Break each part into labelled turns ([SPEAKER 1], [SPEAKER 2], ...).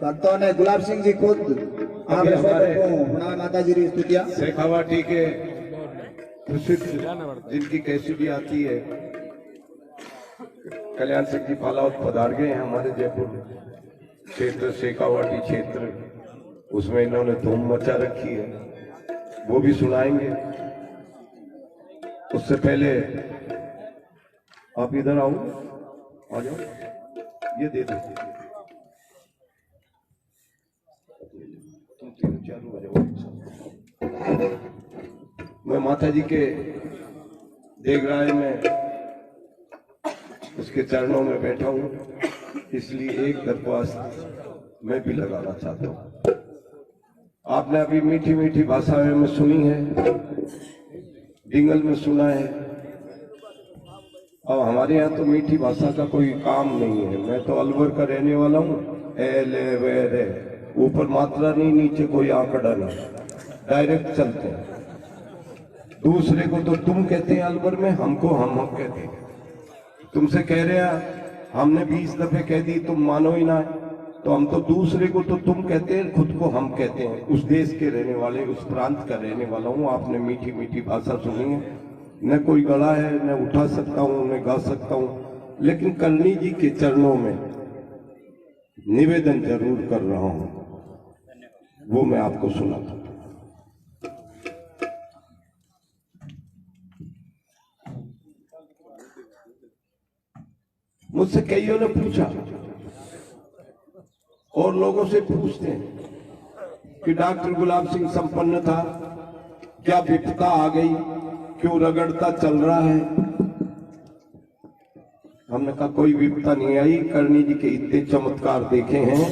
[SPEAKER 1] भक्तों ने गुलाब सिंह जी खुद आप हमारे माता जी की स्तुतियां
[SPEAKER 2] शेखावाटी के प्रसिद्ध जिनकी कैसी भी आती है कल्याण सिंह जी फालावत पधार गए हैं हमारे जयपुर क्षेत्र शेखावाटी क्षेत्र, उसमें इन्होंने धूम मचा रखी है, वो भी सुनाएंगे। उससे पहले आप इधर आओ, आ जाओ, ये दे दो, तुम तीनों चालू हो जाओ। मैं माता जी के देगराय में उसके चरणों में बैठा हूं, इसलिए एक दरख्वास्त मैं भी लगाना चाहता हूं। आपने अभी मीठी मीठी भाषा में सुनी है, डिंगल में सुना है, और हमारे यहाँ तो मीठी भाषा का कोई काम नहीं है। मैं तो अलवर का रहने वाला हूँ, ए ले वे रे, ऊपर मात्रा नहीं, नीचे कोई आंकड़ा नहीं, डायरेक्ट चलते हैं। दूसरे को तो तुम कहते हैं अलवर में, हमको हम कहते हैं। तुमसे कह रहे हैं, हमने 20 दफे कह दी, तुम मानो ही ना, तो हम तो दूसरे को तो तुम कहते हैं, खुद को हम कहते हैं। उस देश के रहने वाले, उस प्रांत का रहने वाला हूँ। आपने मीठी मीठी भाषा सुनी है, न कोई गला है, न उठा सकता हूँ, न गा सकता हूँ, लेकिन करणी जी के चरणों में निवेदन जरूर कर रहा हूं, वो मैं आपको सुनाता हूं। मुझसे कईयों ने पूछा और लोगों से पूछते हैं कि डॉक्टर गुलाब सिंह संपन्न था, क्या विपदा आ गई, क्यों रगड़ता चल रहा है? हमने कहा कोई विपदा नहीं आई, करणी जी के इतने चमत्कार देखे हैं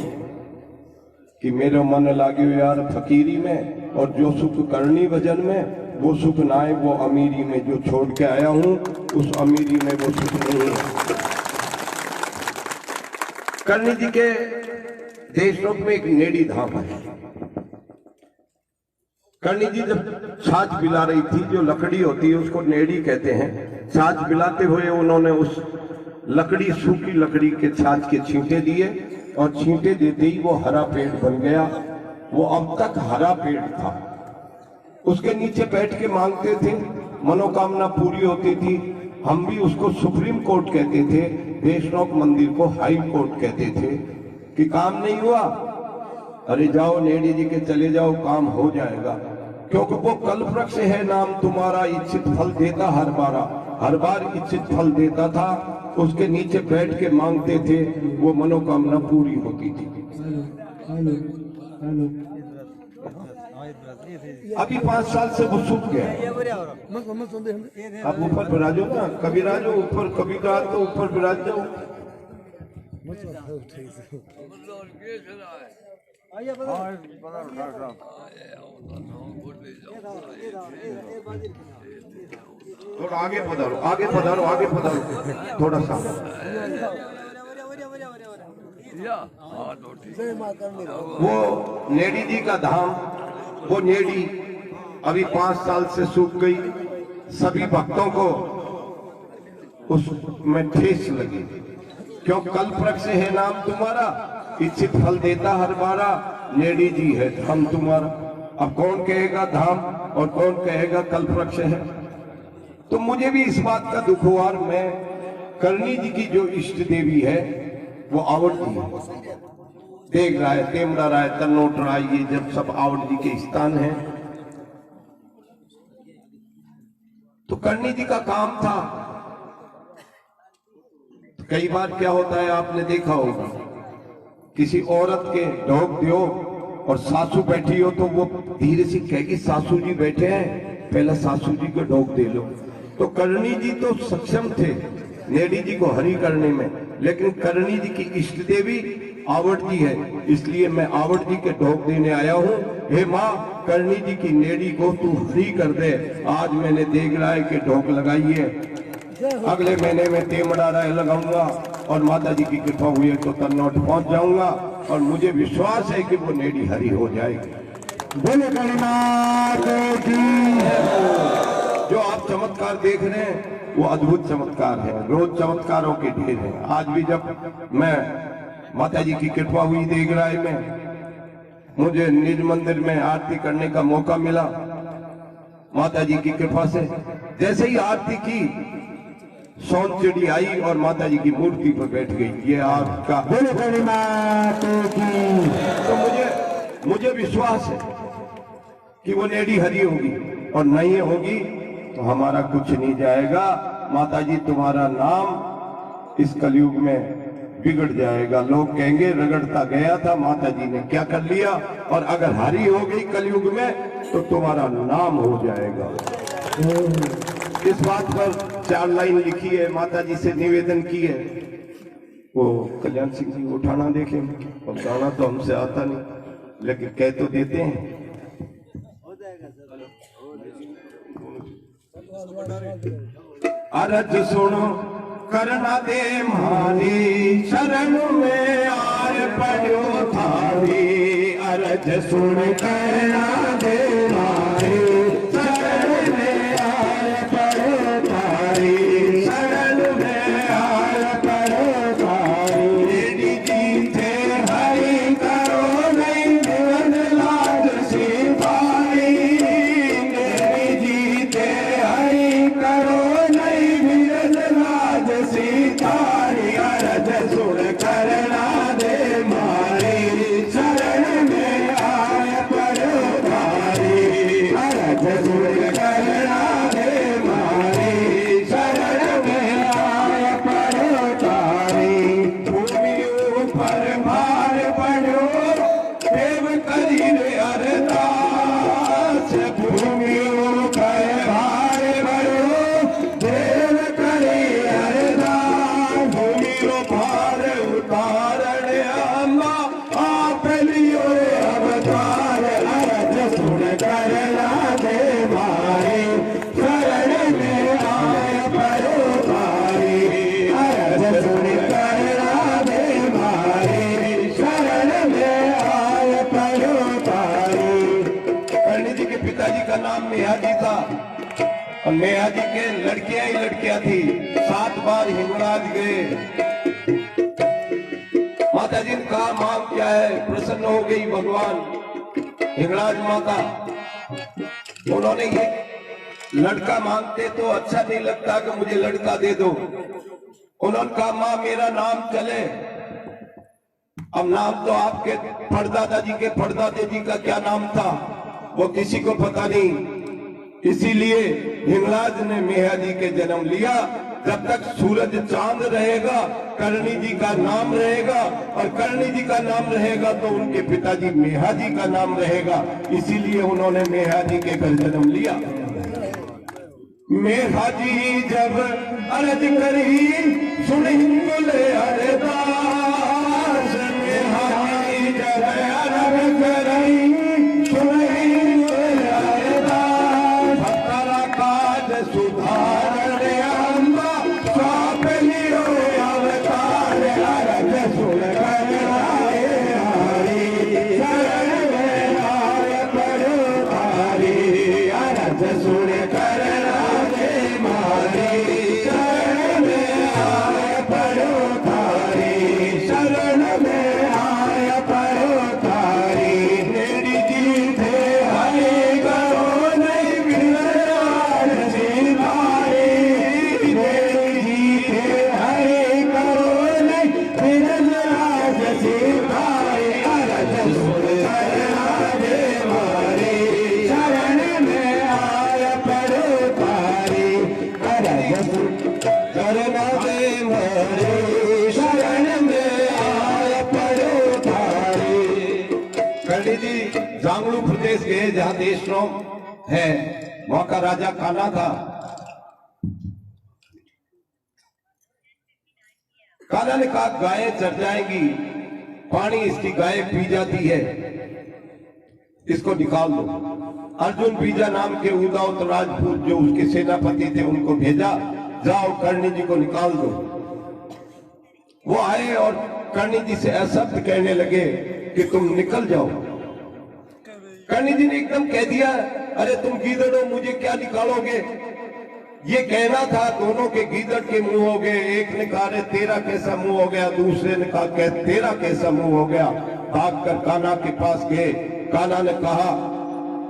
[SPEAKER 2] कि मेरा मन लागे यार फकीरी में, और जो सुख करनी भजन में वो सुख ना है, वो अमीरी में जो छोड़ के आया हूं उस अमीरी में वो सुख नहीं है। करणी जी के देशरोग में एक नेड़ी धाम है। करणी जी जब छाछ बिला रही थी, जो लकड़ी होती है उसको नेड़ी कहते हैं, छाछ बिलाते हुए उन्होंने उस लकड़ी, सूखी लकड़ी के छाछ के छींटे दिए, और छींटे देते ही वो हरा पेड़ बन गया। वो अब तक हरा पेड़ था। उसके नीचे बैठ के मांगते थे, मनोकामना पूरी होती थी। हम भी उसको सुप्रीम कोर्ट कहते थे, देशनोक मंदिर को हाई कोर्ट कहते थे कि काम नहीं हुआ, अरे जाओ नेड़ी जी के चले जाओ, काम हो जाएगा, क्योंकि वो कल्पवृक्ष है नाम तुम्हारा, इच्छित फल देता हर बार इच्छित फल देता था। उसके नीचे बैठ के मांगते थे, वो मनोकामना पूरी होती थी। अभी 5 साल से वो सूख गया। आप ऊपर विराजो ना, कभी राजो ऊपर, कभी राज तो ऊपर विराज जाओ। थोड़ा आगे पधारो, आगे पधारो, आगे पधारो, थोड़ा सा। वो नेड़ी जी का धाम, वो नेड़ी अभी 5 साल से सूख गई। सभी भक्तों को उसमें ठेस लगी, क्यों कल्पवृक्ष है नाम तुम्हारा, इच्छित फल देता हर बारा, नेड़ी जी है धाम तुम्हारा। अब कौन कहेगा धाम और कौन कहेगा कल्पवृक्ष है? तो मुझे भी इस बात का दुख हुआ। मैं करणी जी की जो इष्ट देवी है वो आवड़ जी है। देख रहा है, तेमड़ा राय, तन्नोट राय, ये जब सब आवड़ जी के स्थान हैं, तो करणी जी का काम था। कई बार क्या होता है, आपने देखा होगा, किसी औरत के ढोक दो और सासू बैठी हो तो वो धीरे से कहेगी सासू जी बैठे हैं, पहले सासू जी को ढोक दे लो। तो करणी जी तो सक्षम थे नेड़ी जी को हरि करने में, लेकिन करणी जी की इष्ट देवी आवड़ जी है, इसलिए मैं आवड़ जी के ढोक देने आया हूँ। हे माँ, करणी जी की नेड़ी को तू हरि कर दे। आज मैंने देगराय के ढोक लगाई है, अगले महीने में तेमड़ा राय लगाऊंगा, और माता जी की कृपा हुई तो तन्नौट पहुंच जाऊंगा, और मुझे विश्वास है कि वो नेड़ी हरि हो जाएगी। बोले गणनाथ की। जो आप चमत्कार देख रहे हैं वो अद्भुत चमत्कार है, रोज चमत्कारों के ढेर है। आज भी जब मैं माता जी की कृपा हुई देगराय में, मुझे निज मंदिर में आरती करने का मौका मिला माता जी की कृपा से। जैसे ही आरती की, सोन चिड़ी आई और माता जी की मूर्ति पर बैठ गई। ये आपका तो मुझे विश्वास है कि वो लेडी हरी होगी, और नहीं होगी तो हमारा कुछ नहीं जाएगा। माता जी तुम्हारा नाम इस कलयुग में बिगड़ जाएगा। लोग कहेंगे रगड़ता गया था, माता जी ने क्या कर लिया। और अगर हरी हो गई कलयुग में तो तुम्हारा नाम हो जाएगा। इस बात पर 4 लाइन लिखी है, माता जी से निवेदन की है। वो कल्याण सिंह जी उठाना देखें, और गाना तो हमसे आता नहीं, लेकिन कह तो देते हैं। अरज सुनो करना दे मारी, शरण में आए पड़ो थारी। अरज सुन करना दे मारी, शरण में आए पड़ो थारी। शरण में आए पड़ो थारी। लेडी जी थे हरि करो नहीं जीवन लाज सिपाही। लेडी जी थे हरि करो नहीं जीवन लाज सिपाही। अरज सुन करना दे मारी, शरण में आए पड़ो थारी। अरज सुन करना दे मारी, शरण में आए पड़ो थारी। भूमि ऊपर भार पड़ो, देव करी रे अरदास। भूमि ऊपर भार पड़ो, देव करे अरदास। भूमि रो भार उतारण अम्मा, आप लियो अवतार। अरज सुन करना दे मारी, शरण में आए पड़ो थारी। अरज सुन करना दे मारी, शरण में आए पड़ो थारी। कर्णी जी के पिताजी का नाम मेहाजी था, और मेहाजी के लड़कियां ही लड़कियां थी। 7 बार हिंगराज गए। माता जी ने कहा मां क्या है, प्रसन्न हो गई भगवान हिंगराज माता। उन्होंने ये लड़का मांगते तो अच्छा नहीं लगता कि मुझे लड़का दे दो। उन्होंने कहा मां मेरा नाम चले। अब नाम तो आपके परदादा जी के परदादे जी का क्या नाम था वो किसी को पता नहीं। इसीलिए हिंगलाज ने मेहाजी के जन्म लिया। जब तक सूरज चांद रहेगा करणी जी का नाम रहेगा, और करणी जी का नाम रहेगा तो उनके पिताजी मेहाजी का नाम रहेगा। इसीलिए उन्होंने मेहाजी के घर जन्म लिया। मेहाजी जब अर्ज करी सुन हिंगुले अरदास। मेहाजी जब अर्ज करी सुन हिंगुले अरदास। भक्तरा काज सुधार अम्बा, साप लियो अवतार। अरज सुन करना दे मारी, शरण में आए पड़ो थारी। अरज सुन करना दे मारी, शरण में आए पड़ो थारी। शरण में आए पड़ो थारी। लेडी जी थे हरि करो नहीं बिगड़ार सिपाही। लेडी जी थे हरि करो नहीं बिगड़ार सिपाही। अरज सुन करना दे मारी, शरण में आए पड़ो थारी। अरज सुन करना दे मारी, शरण में आए पड़ो थारी। कर्णी जी जांगलू प्रदेश गए, जहां देशनोम है, वहां का राजा कान्हा था। कान्हा ने कहा गायें चर जाएंगी, पानी इसकी गाय पी जाती है, इसको निकाल दो। अर्जुन बीजा नाम के उदाउत राजपूत जो उसके सेनापति थे उनको भेजा, जाओ कर्णी जी को निकाल दो। वो आए और कर्णी जी से अशब्द कहने लगे कि तुम निकल जाओ। कर्णी जी ने एकदम कह दिया, अरे तुम गीदड़ो मुझे क्या निकालोगे। ये कहना था दोनों के गीदड़ के मुंह हो गए। एक ने कहा रे तेरा कैसा मुंह हो गया, दूसरे ने कहा तेरा कैसा मुंह हो गया। भागकर कान्हा के पास गए। कान्हा ने कहा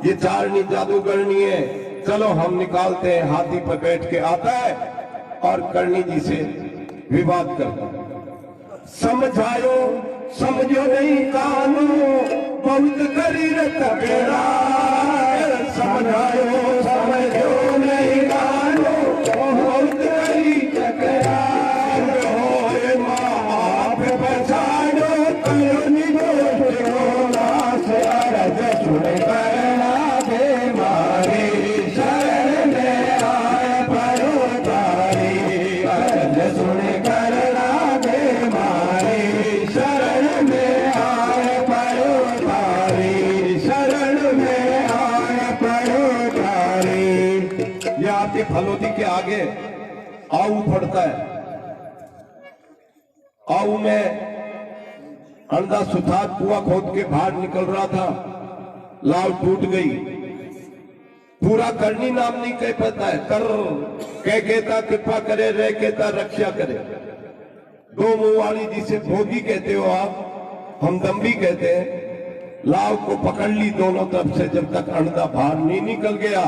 [SPEAKER 2] ये चारनी जादूगरनी है, चलो हम निकालते हैं। हाथी पर बैठ के आता है और करनी जी से विवाद करता है। समझायो समझो नहीं कानू, बहुत करी तबेरा। समझायो समझो नहीं कानू, बहुत करी तबेरा। आप बचानो करनी गोना से अरज सुन करना दे मारे। शरण में आए परोतारी, अरज सुन करना दे मारे। शरण में आए परोतारी, शरण में आए परोतारी। ये आपके फलोदी के आगे आऊ पड़ता है। आऊ में अंधा सुथार कुआं खोद के बाहर निकल रहा था, लाव टूट गई। पूरा करनी नाम नहीं कह पाता है, कर कह कहता कृपा करे, रह कहता रक्षा करे। दो मुंह वाली जिसे भोगी कहते हो आप, हम दम्भी कहते हैं। लाव को पकड़ ली दोनों तरफ से, जब तक अंधा बाहर नहीं निकल गया,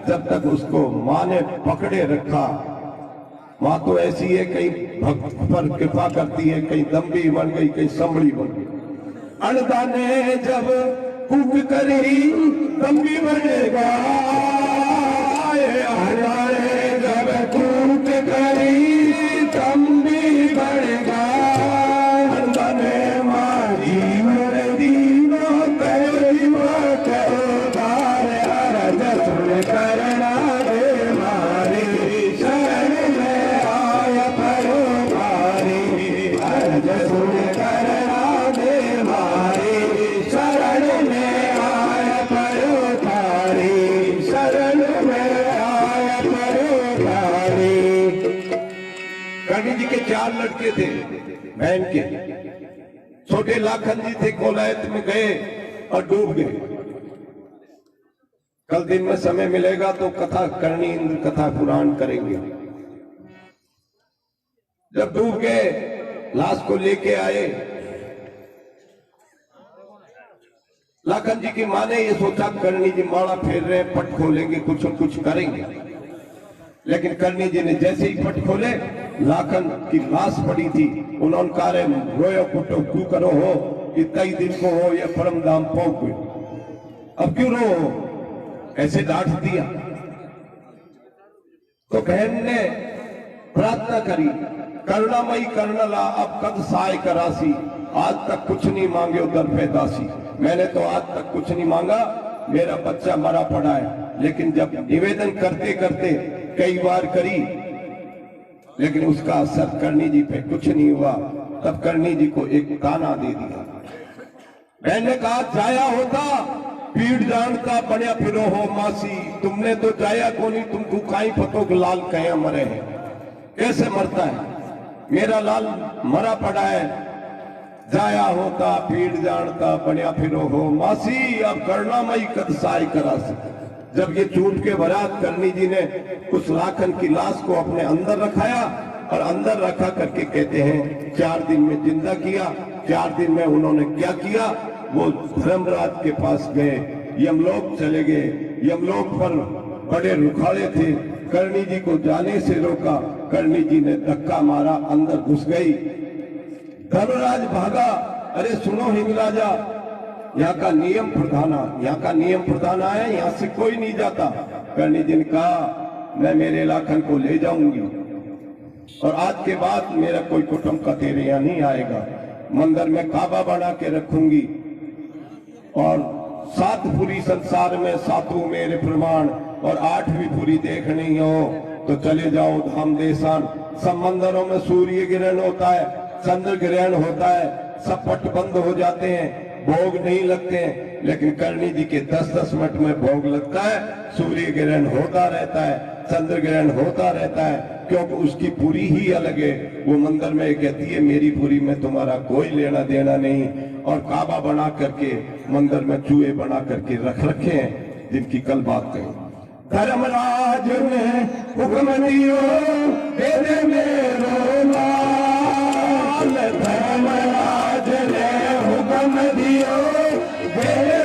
[SPEAKER 2] जब तक उसको मां ने पकड़े रखा। मां तो ऐसी है, कहीं भक्त पर कृपा करती है, कहीं दम्भी बन गई, कहीं संभली बन गई। अंधा ने जब कूक करी दम्भी बनेगा। अंधा ने जब कूक करी दम्भी बनेगा। अंधा ने मारी मेरे दीनों तेरी बात उतार, अरज सुन करना दे मारी। शरण में आया परोतारी, अरज सुन करना दे मारी। शरण में आया परोतारी, शरण में आया परोतारी। कर्ण जी के 4 लड़के थे बहन के। छोटे लाखन जी थे, कोलायत में गए और डूब गए। कल दिन में समय मिलेगा तो कथा करनी, इंद्र कथा पुराण करेंगे। जब डूब गए, लाश को लेके आए। लाखन जी की मां ने ये सोचा करनी जी माड़ा फेर रहे, पट खोलेंगे, कुछ न कुछ करेंगे। लेकिन करनी जी ने जैसे ही पट खोले, लाखन की लाश पड़ी थी। उन्होंने कहा रे रोयो कुटो क्यों करो हो, कि कई दिन को हो ये परम दाम पौक हुए, अब क्यों रो हो, ऐसे डांट दिया। तो बहन ने प्रार्थना करी, करुणामयी कर्णला अब कद सहाय करासी। आज तक कुछ नहीं मांगे उधर पैदासी। मैंने तो आज तक कुछ नहीं मांगा, मेरा बच्चा मरा पड़ा है। लेकिन जब निवेदन करते करते कई बार करी, लेकिन उसका असर करनी जी पे कुछ नहीं हुआ। तब करनी जी को एक ताना दे दिया। बहन ने कहा जाया होता पीड़ जानता बढ़िया फिरो हो मासी। तुमने तो जाया को नहीं, तुमको काई पतो के लाल कया मरे हैं। कैसे मरता है, मेरा लाल मरा पड़ा है। जाया होता पीड़ जानता बढ़िया फिरो हो मासी, अब करुणामयी कद सहाय करासी। जब ये झूठ के बरात करनी जी ने उस लाखन की लाश को अपने अंदर रखाया और अंदर रखा करके कहते हैं 4 दिन में जिंदा किया। 4 दिन में उन्होंने क्या किया, वो धर्मराज के पास गए, यमलोक चले गए। यमलोक पर बड़े रुखाड़े थे, करनी जी को जाने से रोका। करनी जी ने धक्का मारा, अंदर घुस गई। धर्मराज भागा, अरे सुनो हिंगराजा, यहाँ का नियम प्रधाना, यहाँ का नियम प्रधाना है, यहाँ से कोई नहीं जाता। करनी जी ने कहा मैं मेरे लाखन को ले जाऊंगी और आज के बाद मेरा कोई कुटुंब का तेरे यहाँ नहीं आएगा। मंदिर में काबा बना के रखूंगी और 7 पूरी संसार में 7 मेरे प्रमाण और 8वीं पूरी देखनी हो तो चले जाओ धाम देसान। सब मंदिरों में सूर्य ग्रहण होता है, चंद्र ग्रहण होता है, सब पट बंद हो जाते हैं, भोग नहीं लगते हैं। लेकिन करनी जी के 10-10 मिनट में भोग लगता है। सूर्य ग्रहण होता रहता है, चंद्र ग्रहण होता रहता है, क्योंकि उसकी पूरी ही अलग है। वो मंदिर में कहती है मेरी पूरी में तुम्हारा कोई लेना देना नहीं। और काबा बना करके मंदिर में चूहे बना करके रख रखे हैं, जिनकी कल बात कही। धर्मराज ने हुक्म दियो दे दे मेरो लाल, धर्मराज ने हुक्म दियो दे दे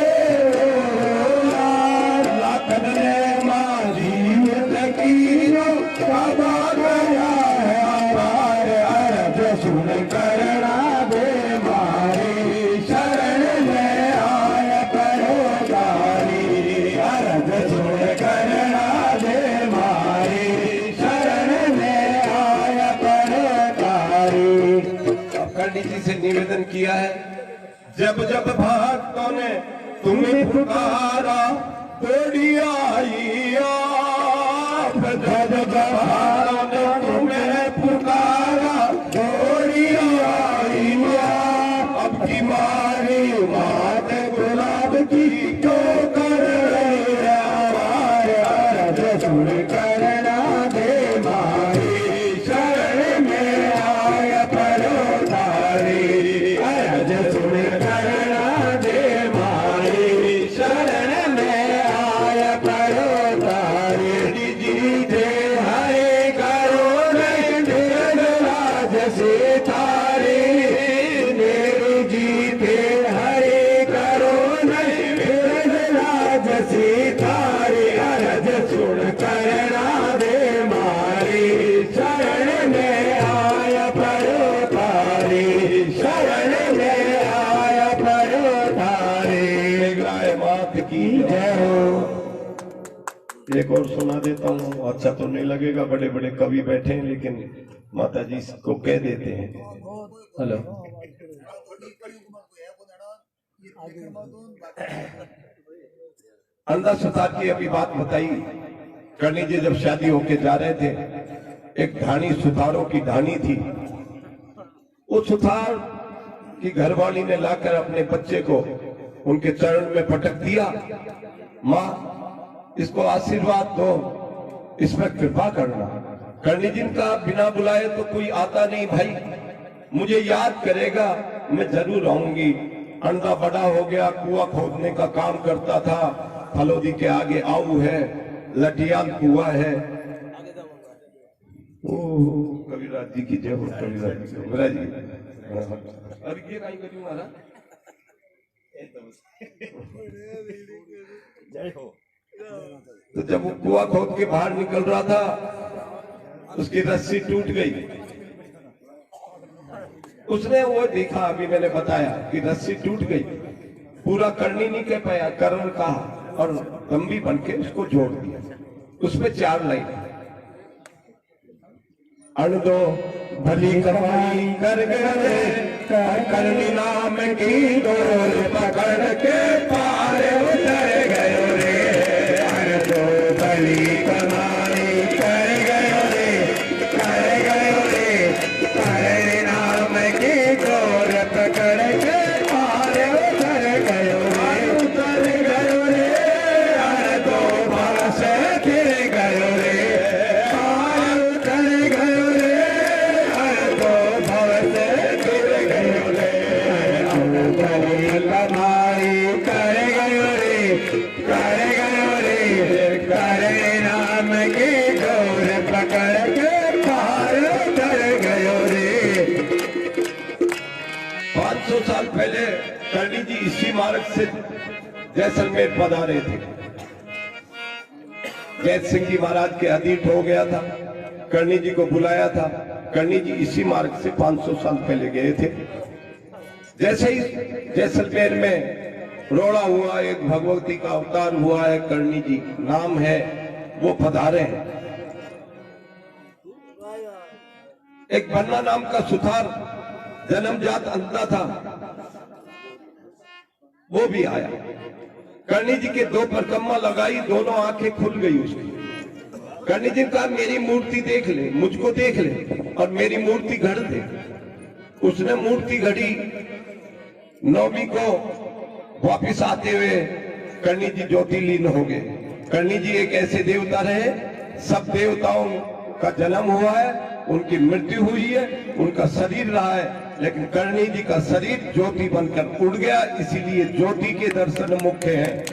[SPEAKER 2] लाल, लाखन ने मारी लकीरों काबा गया है पार, अर्ज सुन करना दे मारी, शरण में आय परोगारी, अर्ज सुन करना दे मारी, शरण में आय परोगारी। अब कर्णी जी से निवेदन किया है, जब जब भक्तों ने तुम्हें पुकारा दौड़ी आई आप, जब जब भक्तों ने तुम्हें पुकारा दौड़ी आई आप, अब की मारी मात गुलाब की क्यों कर रही है आवाज, अर्ज सुन करना दे मारी, शरण में आय परोधारी, अर्ज सुन करना दे मारी, शरण में आय परोधारी। जीते हरे करो राज से तारे, मेरे जीते हरे करो राज से तारे, अर्ज सुन करना दे मारी, शरण में आय परोधारी, शरण में आय परोधारी। गाय मात की जय हो। एक और सुना देता हूँ, अच्छा तो नहीं लगेगा, बड़े बड़े कवि बैठे हैं लेकिन माता जी को कह देते हैं। हेलो, अंधा सुतार की अभी बात बताई। कर्णी जी जब शादी होके जा रहे थे, एक ढाणी सुतारों की ढाणी थी, वो सुतार की घरवाली ने लाकर अपने बच्चे को उनके चरण में पटक दिया, माँ इसको आशीर्वाद दो, इसमें कृपा करना। कर्णी जी का बिना बुलाए तो कोई आता नहीं भाई, मुझे याद करेगा, मैं जरूर आऊंगी। अंधा बड़ा हो गया, कुआं खोदने का काम करता था, फलोदी के आगे आऊ है, लटियाल कुआं है। ओ कविराज जी की जय हो, कविराज जी की महाराज जी। अरे ये कहीं करूँ महाराज जय हो। तो जब वो कुआं खोद के बाहर निकल रहा था, उसकी रस्सी टूट गई। उसने वो देखा, अभी मैंने बताया कि रस्सी टूट गई, पूरा करनी नहीं कह पाया, करण कहा और लंबी बन के उसको जोड़ दिया। उसमें 4 लाइन, अण दो भली कमाई कर गए, करनी नाम की डोर पकड़ के पार उतर गए रे, अण दो भली कमाई कर गए रे, करनी नाम की डोर पकड़ के पार उतर गए रे, अण दो भव से फिर गए रे, पार उतर गए रे, अण दो भव से फिर गए रे, अण भली कमाई कर गए रे, करनी नाम की डोर पकड़ के पार उतर गए रे। 500 साल पहले कर्णी जी इसी मार्ग से जैसलमेर पधारे थे। जैत सिंह जी महाराज के अधीन हो गया था, कर्णी जी को बुलाया था। कर्णी जी इसी मार्ग से 500 साल पहले गए थे। जैसे ही जैसलमेर में रोड़ा हुआ, एक भगवती का अवतार हुआ है, कर्णी जी नाम है, वो पधारे हैं। एक बन्ना नाम का सुथार जन्मजात अंधा था, वो भी आया। कर्णी जी के 2 परिक्रमा लगाई, दोनों आंखें खुल गई उसकी। कर्णी जी कहा मेरी मूर्ति देख ले, मुझको देख ले और मेरी मूर्ति गढ़ दे। उसने मूर्ति गढ़ी। 9वीं को वापिस आते हुए कर्णी जी ज्योतिर्लीन हो गए। कर्णी जी एक ऐसे देवता रहे, सब देवताओं का जन्म हुआ है, उनकी मृत्यु हुई है, उनका शरीर रहा है, लेकिन कर्णी जी का शरीर ज्योति बनकर उड़ गया, इसीलिए ज्योति के दर्शन मुख्य हैं।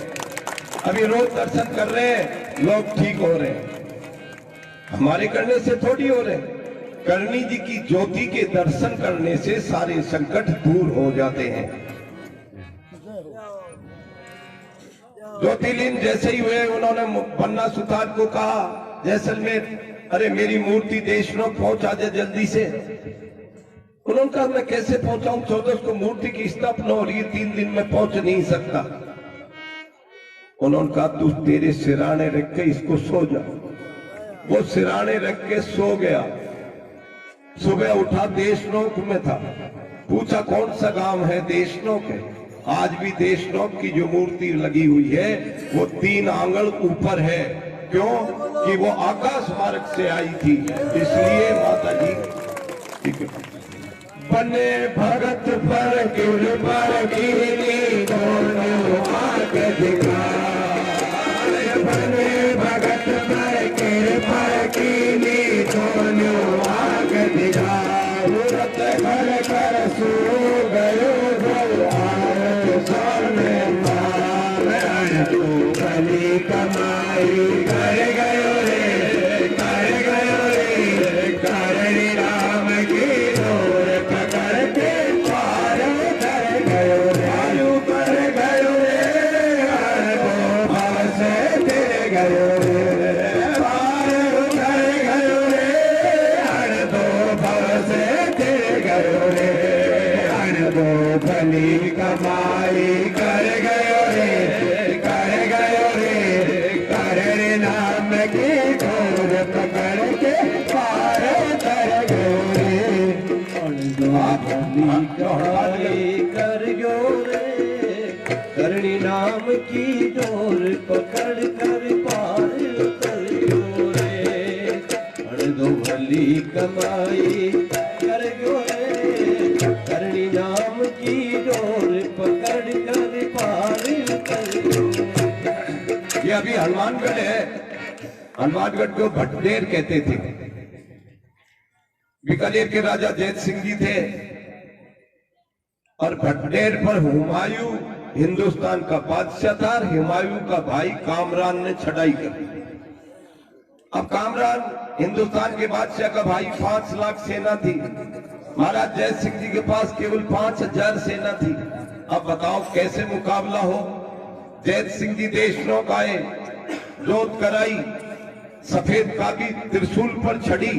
[SPEAKER 2] अभी रोज दर्शन कर रहे हैं, लोग ठीक हो रहे हैं, हमारे करने से थोड़ी हो रहे हैं। करणी जी की ज्योति के दर्शन करने से सारे संकट दूर हो जाते हैं। ज्योतिर्लिंग जैसे ही हुए, उन्होंने पन्ना सुतार को कहा जैसलमेर, अरे मेरी मूर्ति देशनोक पहुंचा दे जल्दी से। उन्होंने कहा मैं कैसे पहुंचाऊं, 14 को मूर्ति की स्थापना हो रही है, 3 दिन में पहुंच नहीं सकता। उन्होंने कहा तू तेरे सिराने रख के इसको सो जा। वो सिराने रख के सो गया। सुबह उठा, देशनोक में था। पूछा कौन सा गांव है, देशनोक है। आज भी देशनोक की जो मूर्ति लगी हुई है वो 3 आंगन ऊपर है। क्यों? कि वो आकाश मार्ग से आई थी, इसलिए माता जी। ठीक है, बने भगत पर कृपा कीनी दोनों आग दिखा। बने भगत पर कृपा कीनी दोनों आग दिखा। व्रत घर कर सो गयो सोने मार तू भली कमाई कर गयो रे, कर गयो रे। करणी राम की डोर पकड़ के पार कर गयो रे, आयु कर गयो रे। भव से दे गयो रे, पार कर गयो रे। दो भव से दे गयो रे, दो भली कमाई कर गयो रे, कर गयो रे। करणी नाम की डोर पकड़ के पार कर गयो रे।
[SPEAKER 3] कर गयो रे, करणी नाम की डोर पकड़ कर पार कर गयो रे। दो भली कमाई कर गयो रे, करणी नाम की डोर पकड़ कर पार कर गयो रे।
[SPEAKER 2] ये अभी हनुमानगढ़ है। हनुमानगढ़ को भटनेर कहते थे। बीकानेर के राजा जैत सिंह जी थे और भटनेर पर हुमायूं हिंदुस्तान का बादशाह था। हुमायूं का भाई कामरान ने चढ़ाई कर दी। अब कामरान हिंदुस्तान के बादशाह का भाई, 5 लाख सेना थी। महाराज जय सिंह जी के पास केवल 5000 सेना थी। अब बताओ कैसे मुकाबला हो। जय सिंह जी देशनोक आए, जोत कराई, सफेद कागी त्रिशूल पर चढ़ी,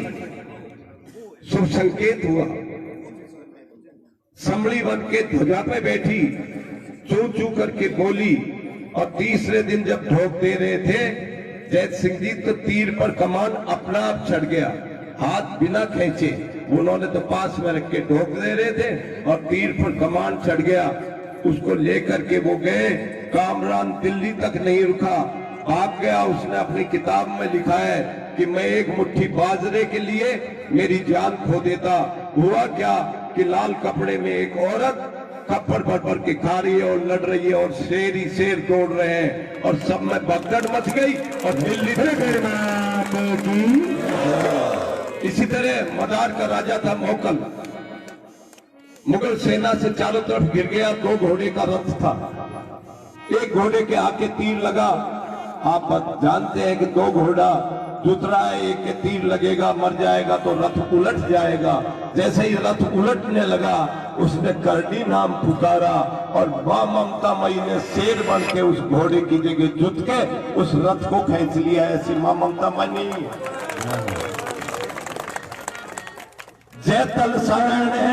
[SPEAKER 2] शुभ संकेत हुआ। संभली बन के ध्वजा पे बैठी, चू चू करके बोली। और तीसरे दिन जब ढोक दे रहे थे जय सिंह जी, तो तीर पर कमान अपना आप चढ़ गया, हाथ बिना खींचे। उन्होंने तो पास में रख के ढोक दे रहे थे और तीर पर कमान चढ़ गया। उसको लेकर के वो गए। कामरान दिल्ली तक नहीं रुका, भाग गया। उसने अपनी किताब में लिखा है कि मैं एक मुट्ठी बाजरे के लिए मेरी जान खो देता। हुआ क्या कि लाल कपड़े में एक औरत कपड़ भर भर के खा रही है और लड़ रही है और शेर ही शेर दौड़ रहे हैं और सब में भगदड़ मच गई और दिल्ली इसी तरह मदार का राजा था मोकल, मुगल सेना से चारों तरफ गिर गया। 2 घोड़े का रथ था। एक घोड़े के आके तीर लगा। आप जानते हैं कि 2 घोड़ा जुतरा है, एक के तीर लगेगा मर जाएगा तो रथ उलट जाएगा। जैसे ही रथ उलटने लगा उसने करणी नाम पुकारा और मां ममता मई ने शेर बन के उस घोड़े की जगह जुत के उस रथ को खींच लिया। ऐसी मां ममता मई नहीं है। जय तल सारण है।